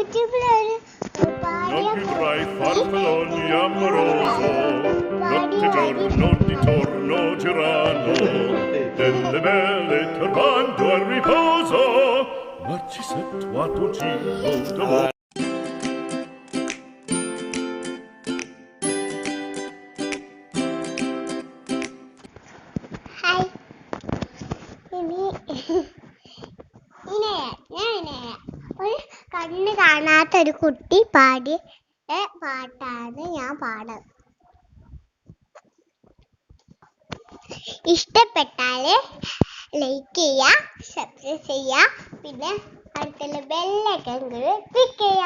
Non più tra i farfalloni amoroso, notte e giorno di torno girano, delle belle turbando al riposo, Narcisetto a tuo cibo d'amore. Hi, ഒരു കണ്ണ് കാണാത്തൊരു കുട്ടി പാടിയ പാട്ടാണ് ഞാൻ പാടുന്നത്. ഇഷ്ടപ്പെട്ടാല് ലൈക്ക് ചെയ്യുക, സബ്സ്ക്രൈബ് ചെയ്യുക, പിന്നെ അടുത്തുള്ള ബെല്ലൈക്കൺ ക്ലിക്ക് ചെയ്യുക.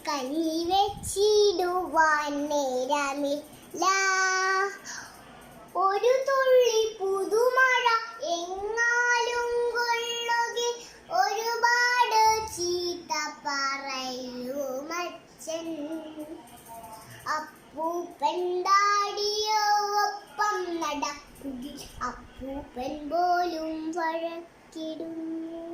കഞ്ഞി വെച്ചിടുവാൻ നേരമില്ല, ഒരു തുള്ളി പുതുമഴ എങ്ങാലും കൊള്ളുകിൽ ഒരുപാട് ചീത്ത പറയുമച്ഛൻ. അപ്പൂപ്പൻ ദാടിയോ ഒപ്പം നടക്കുകിൽ അപ്പൂപ്പൻ പോലും വഴക്കിടുന്നു.